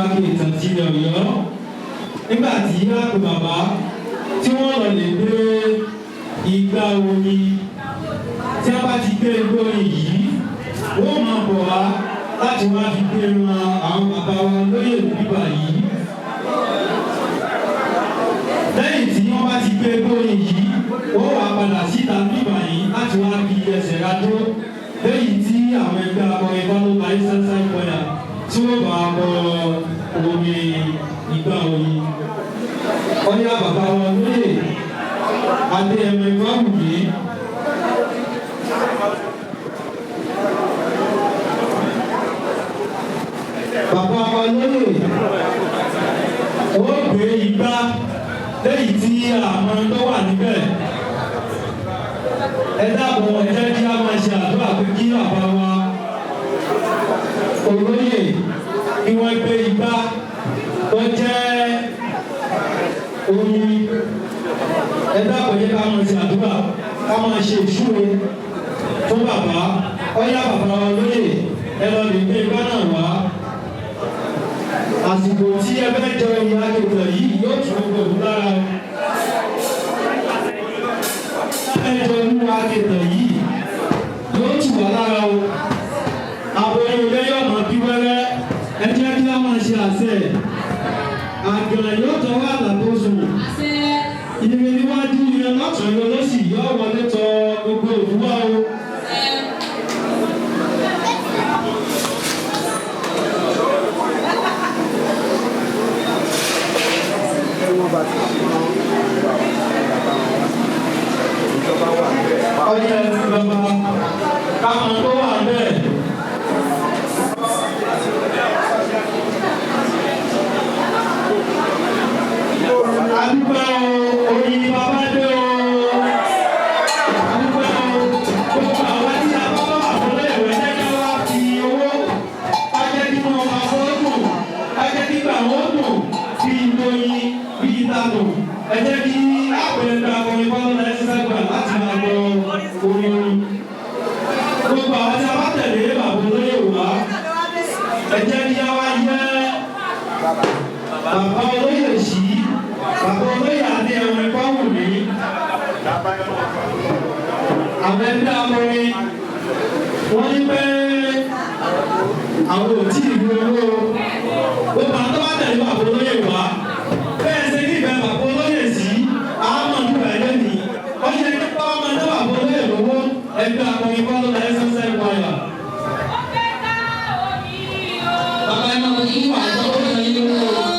akéètàn tilẹ̀ Ọ̀yọ́ nígbà tí lápò bàbá tí wọ́n lọ lè gbé igbá oyin tí a bá ti gbé igbó oyin yìí wọ́n máa bọ̀ wá láti wá fi gbé ran àwọn bàbá wa lóyè bíbà yìí. Lẹ́yìn tí wọ́n bá ti gbé igbó oyin yìí wọ́n wá padà síta bíbà yìí láti wá fi ẹsẹ̀ rájó lẹ́yìn tí àwọn ẹgbẹ́ akọrin bá ló bá ìsánsá ìpọ̀yà tí wọ́n bá bọ omi ìgbà oyin. Ọ̀yá bàbá wọn lóyè Adéyẹmọ Ìfáwùyí. Bàbá wa lóyè ó gbé igbá lẹ́yìn tí àwọn tó wà níbẹ̀. Ẹ dábọ̀ ẹ jẹ́ kí a máa ṣe àdúrà pé kí bàbá wa olóyè kí wọ́n gbé igbá tó jẹ́ oyin. Ẹ dábọ̀ yẹ ká máa ṣe àdúrà ká máa ṣe ìṣúre fún bàbá. Ọ̀yá bàbá wa olóyè ẹ lọ lè gbé igbá náà wá. Àsìkò tí ẹ fẹ́ jọ ìyá àgbègbè yìí yóò tún gbogbo lára. Ẹjọ́ inú àgbègbè yìí yóò tù wá lára o. Àbòyè ilé yóò mọ̀ bí wẹ́rẹ́. Ẹ jẹ́ kí wọ́n máa ṣe àṣẹ. Àgbẹ̀rẹ̀ yóò tọwọ́ àlàkóso. Ìrìn níwájú ìrìn lọ́tún ìrìn lọ́sì yóò wọlé tọ gbogbo òdúwà o. Ọ̀yẹ́ bàbá káwọn tó wà bẹ́ẹ̀. Adúgbò oyin bàbá dé o. Adúgbò gbogbo àwọn tí a bá wà fún ẹ̀wẹ̀ jẹ́jẹ́ wá fi owó. Ajẹ́ kí wọ́n máa fọ́ dùn. Ajẹ́ kí gbà wọ́n dùn bí ìlóyin bí ìtàdù. Ẹ jẹ́ kí àpẹẹrẹ akọrin bọ́lá ẹ̀sìn sẹ́gbà láti máa lọ orin. Gbogbo àwọn tí a bá tẹ̀lé bàbá olóyè wá. Ẹ jẹ́ kí a wá yẹ bàbá olóyè sí. Bàbá olóyè Adéyẹmọ Ìfáwùyí. Àwọn ẹgbẹ́ akọrin wọ́n ní pé àwọn ò tí ì lu owó. Gbogbo àwọn tó bá tẹ̀lé bàbá olóyè wá. Bẹ́ẹ̀ ṣe ní ìbẹ̀ bàbá olóyè sí. Àwọn ọmọ ìlú ẹ̀ lónìí. Wọ́n ṣe ní pé ọmọ náà bàbá olóyè lówó. Ẹgbẹ́ akọrin bọ́ọ̀lù ẹ̀sán sẹ́yìn wáyà. Bàbá ẹ̀ máa ń fún àwọn ọmọ olóyè lówó. Oh,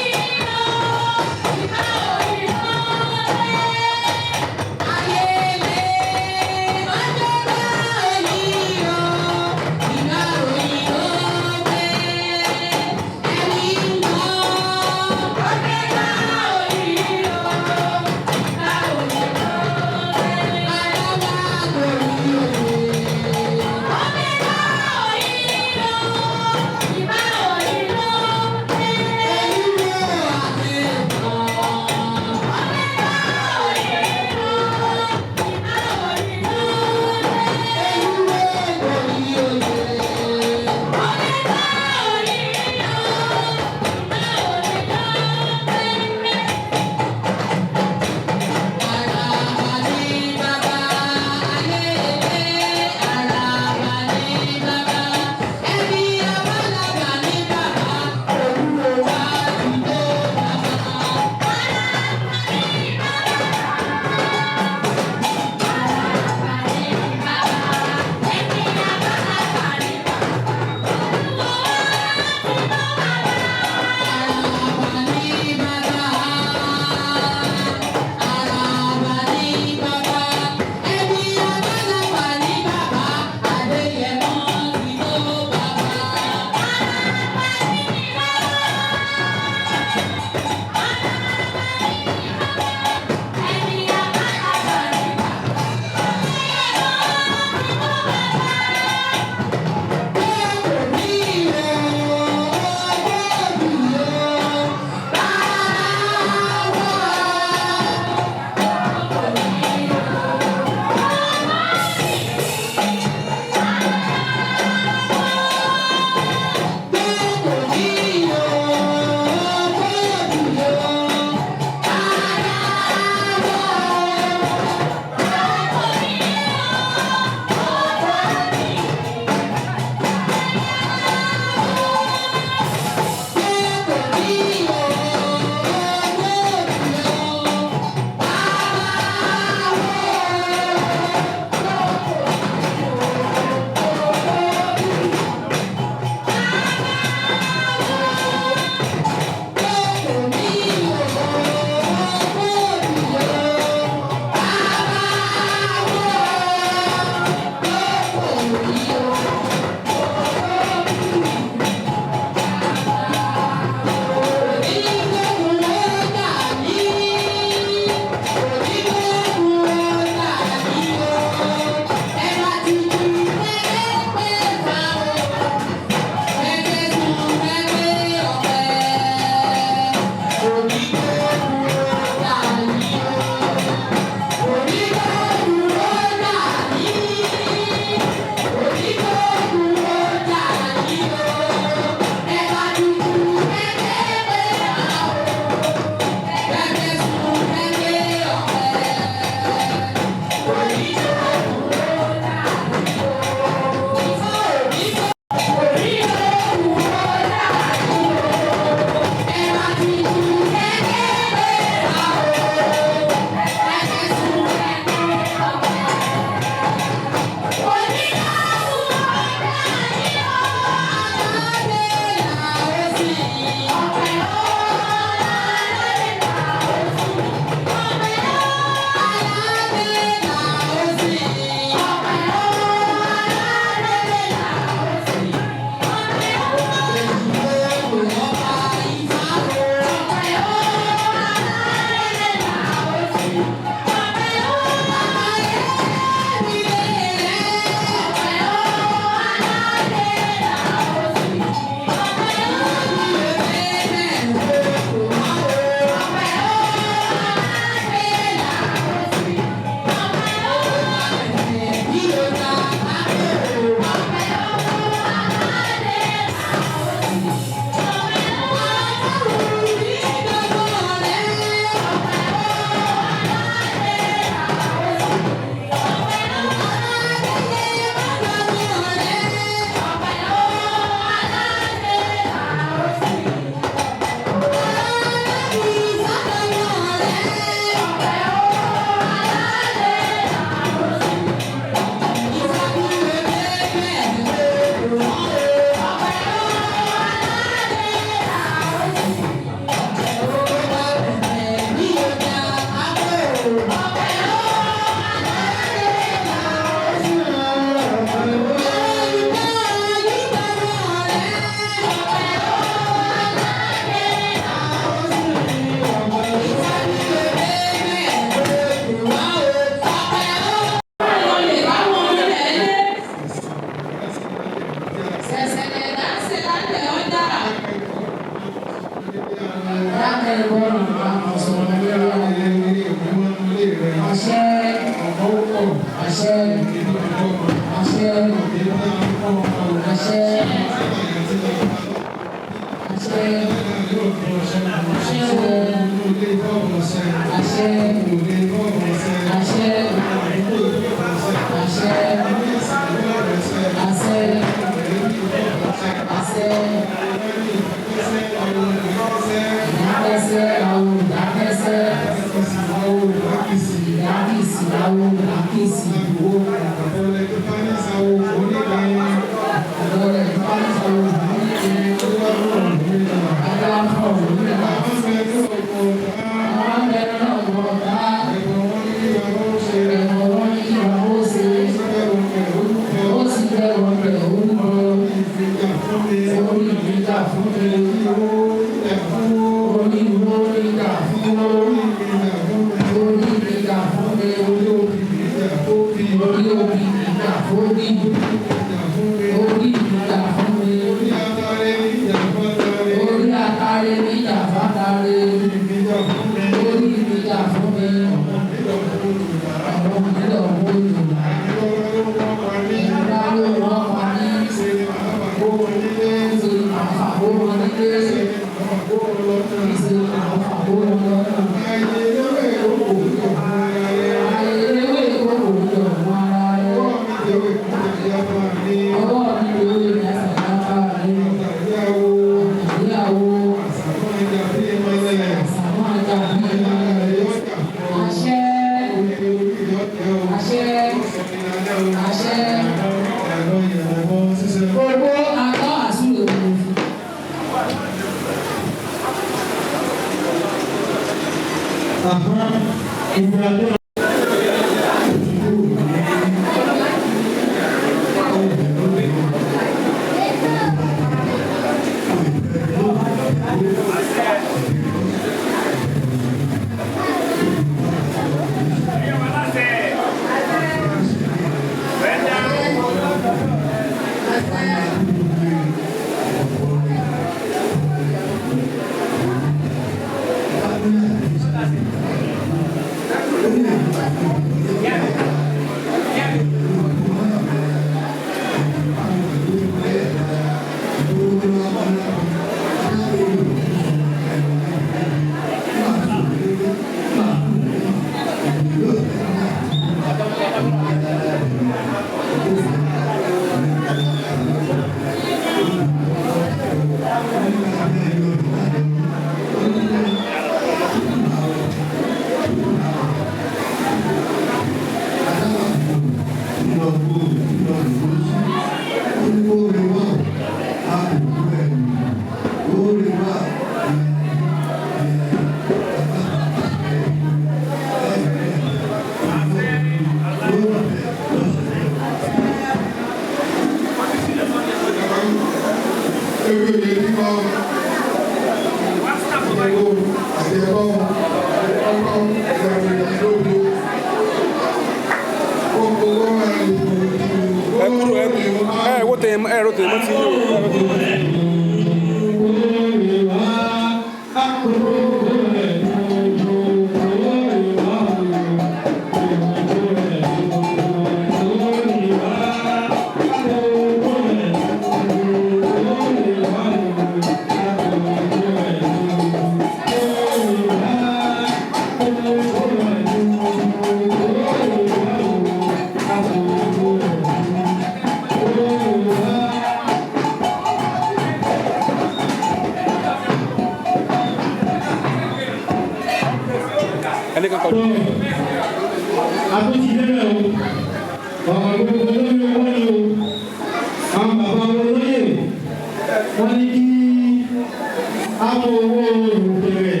àwọn owó òbẹ̀rẹ̀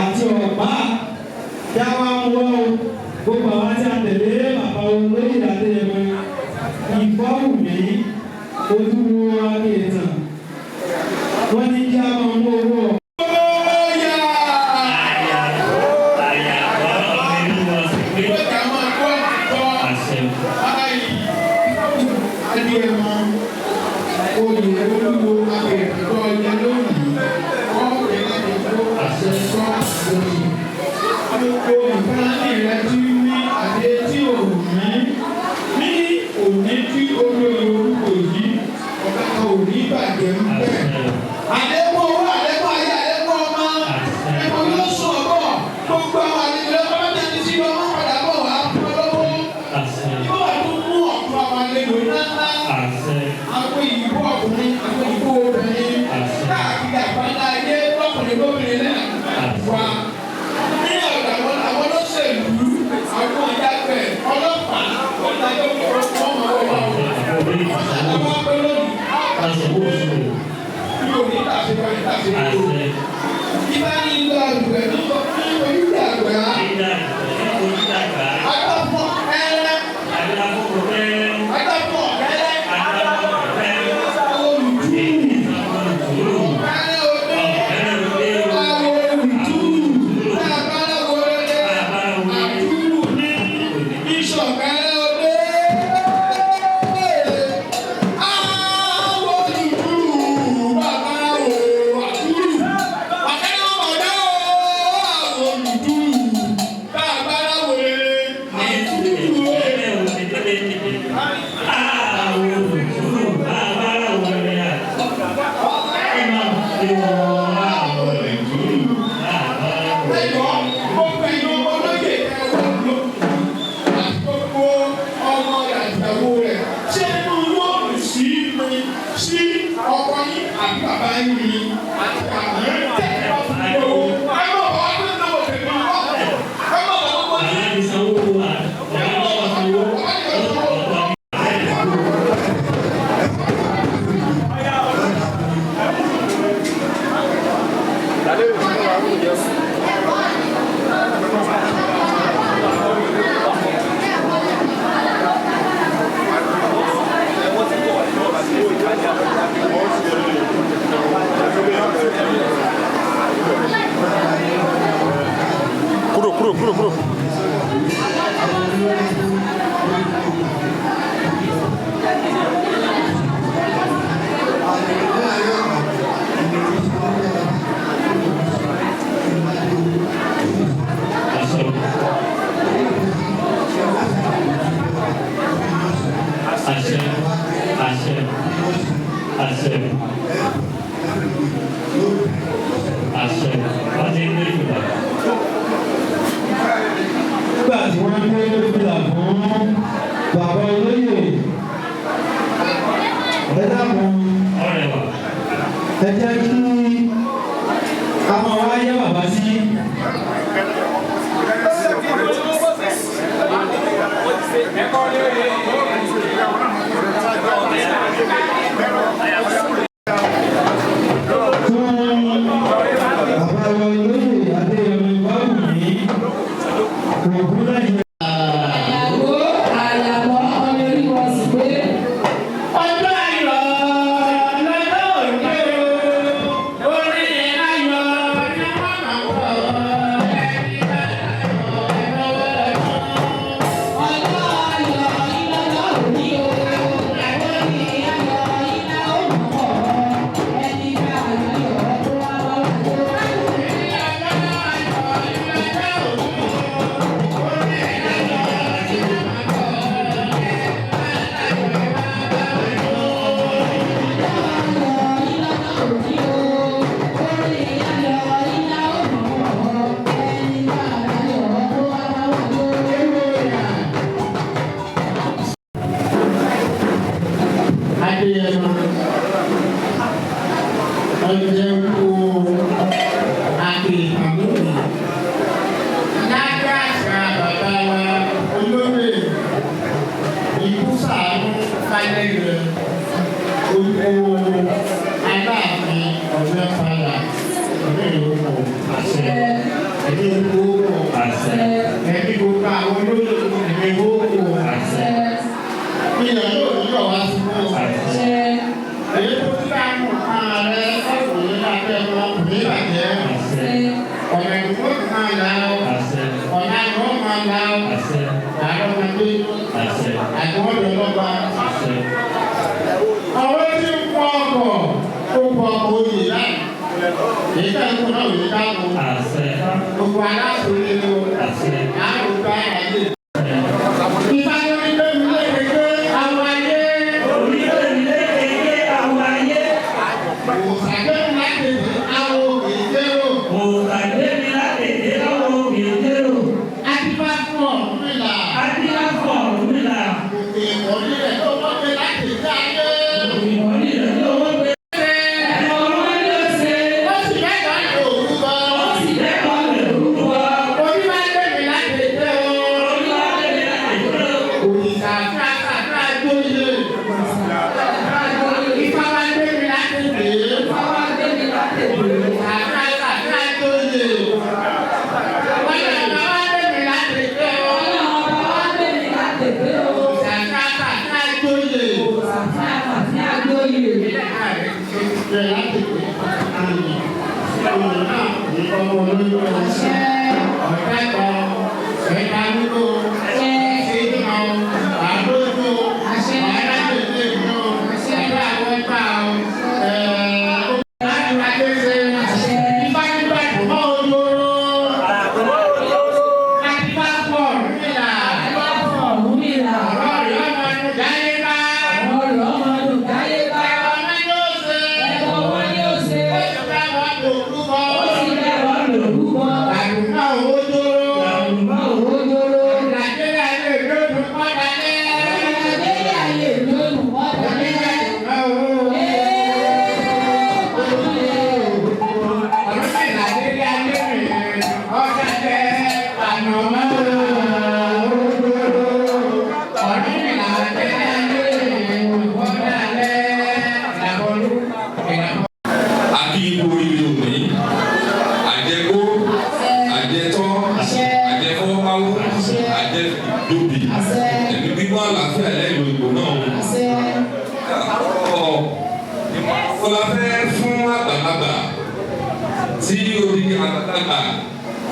àti ọ̀pá tí a máa ń wọ́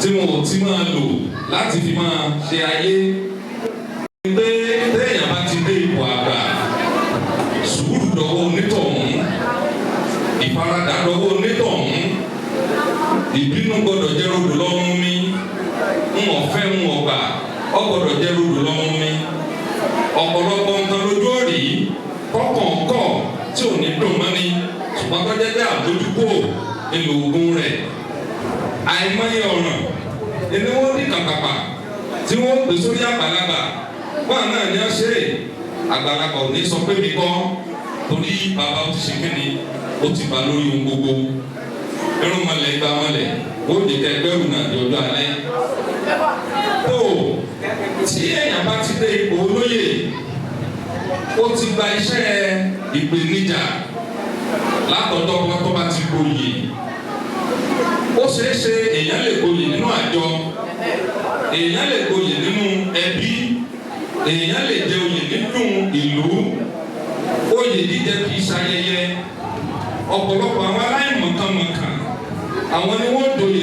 tí wọn ò ti máa lò láti fi máa ṣe ayé. pé téèyàn bá ti dé ipò àgbà sùúrù dọwọ́ onítọ̀hún, ìfaradà dọwọ́ onítọ̀hún, ìbínú gbọ́dọ̀ jẹ́ rodò lọ́mú mi, ń ọ̀fẹ́ ń ọgbà ọ gbọ́dọ̀ jẹ́ rodò lọ́mú mi. ọ̀pọ̀lọpọ̀ nǹkan lójú òrì kọ̀ọ̀kọ̀ tí ò ní dùn mọ́ni ṣùgbọ́n tó jẹ́ pé àbójúkò èlò ògùn rẹ̀. àìmọye ọ̀ràn ẹni wọ́n ní kàkàpà tí wọ́n pè sórí àgbàlagbà wọn náà ní ọ̀ṣẹ́ àgbàlagbà ò ní sọ pé mi kọ́ torí bàbá ó ti ṣe kí ni ó ti bá lórí ohun gbogbo. irun mọ̀lẹ́ gba mọ̀lẹ́ ó lè kẹ́ ẹgbẹ́rún náà di ọjọ́ alẹ́. tó tí èèyàn bá ti dé ipò olóyè ó ti gba iṣẹ́ ìpèníjà látọ̀dọ̀ wọn tó bá ti gboyè. ó ṣeé ṣe èèyàn lè gboyè nínú àjọ, èèyàn lè gboyè nínú ẹbí, èèyàn lè jẹ oyè nínú ìlú. oyè jíjẹ kì í ṣayẹyẹ. ọ̀pọ̀lọpọ̀ àwọn aláìmọ̀kànmọ̀kàn àwọn ni wọ́n doyè.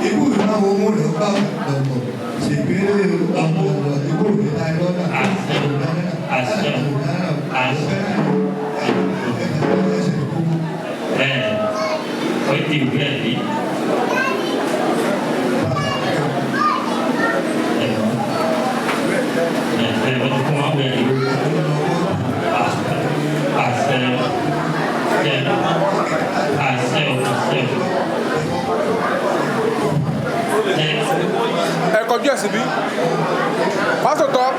Ibu ìlànà owó rẹ̀ bá lọ́pọ̀ ṣègbére ọ̀pọ̀ ìbò ìlà ìlọ́nà ẹ kọjú ẹ síbí pásítọ̀.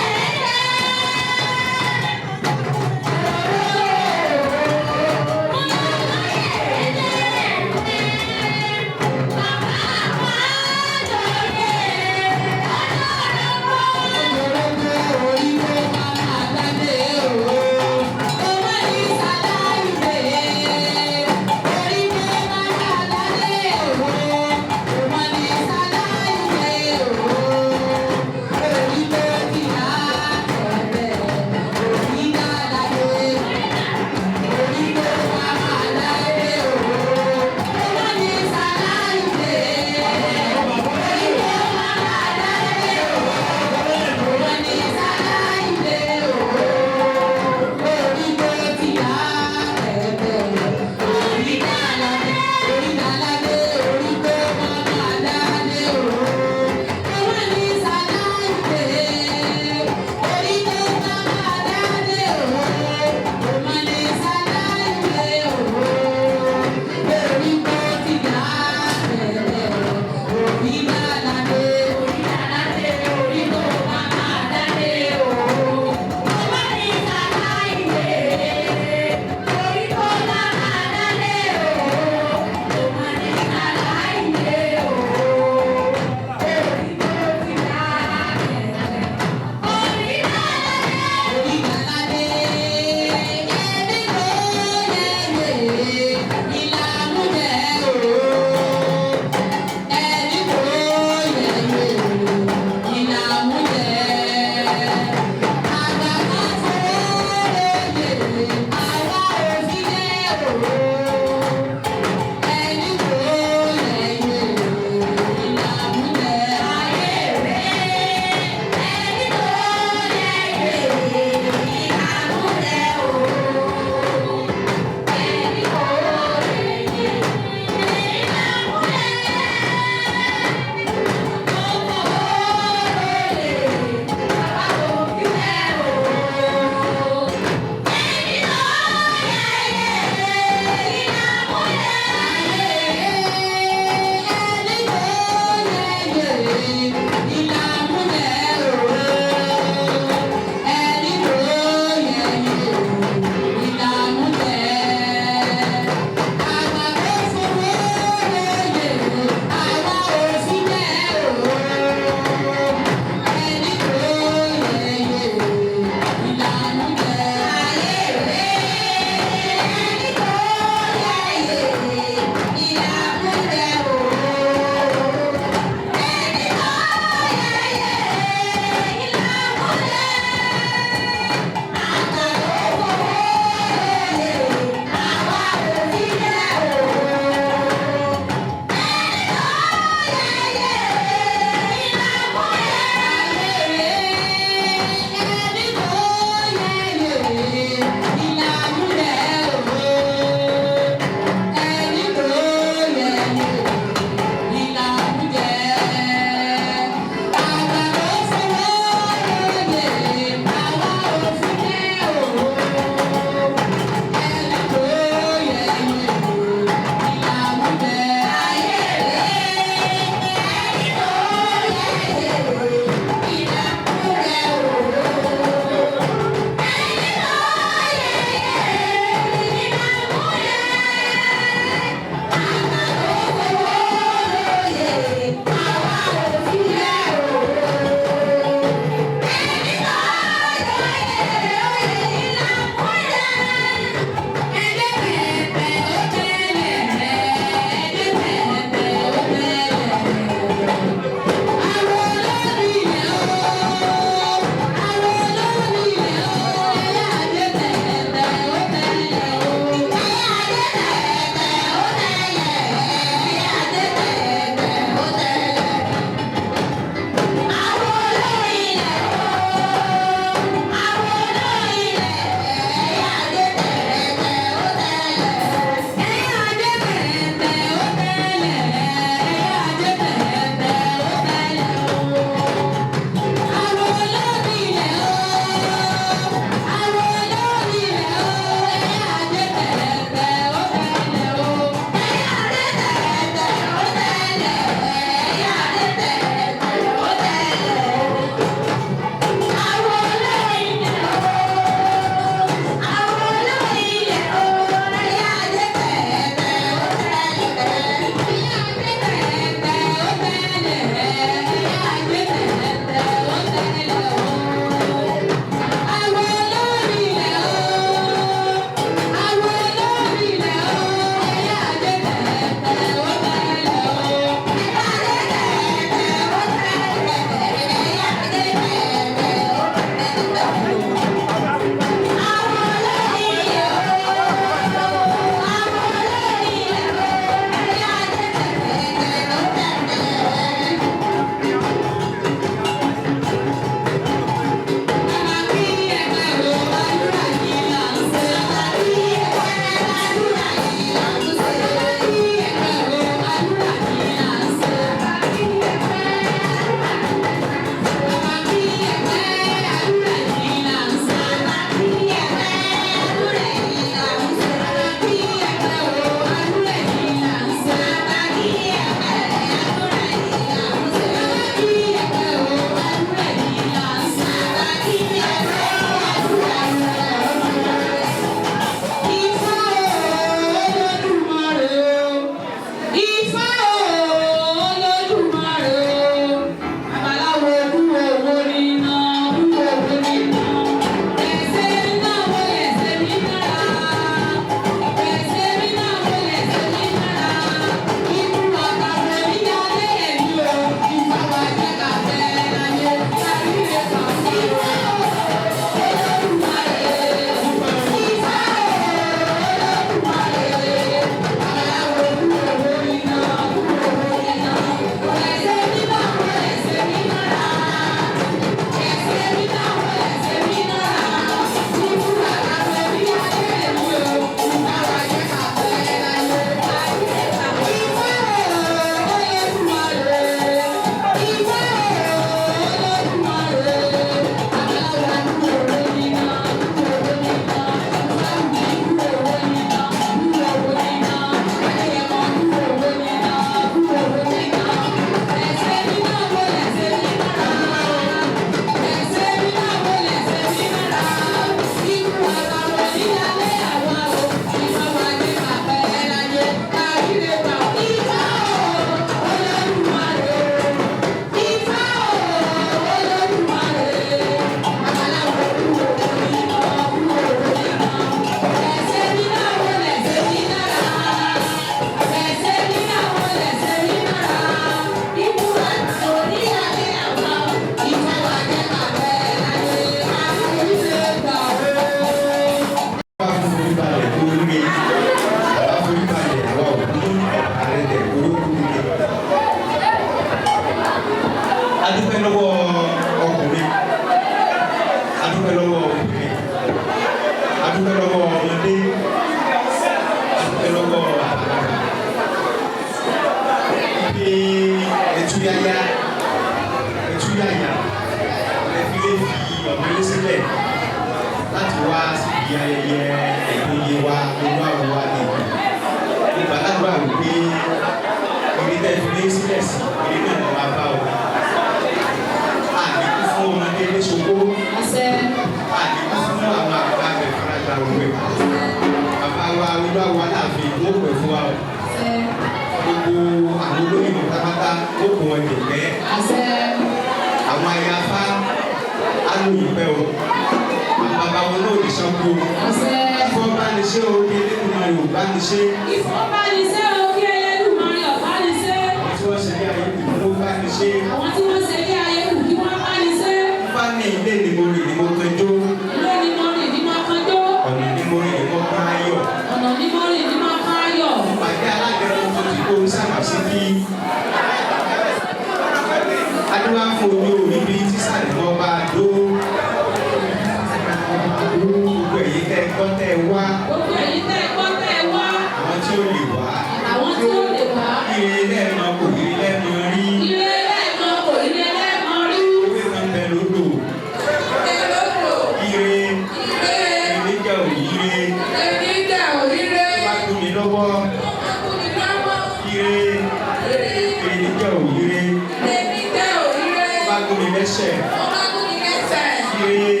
Ire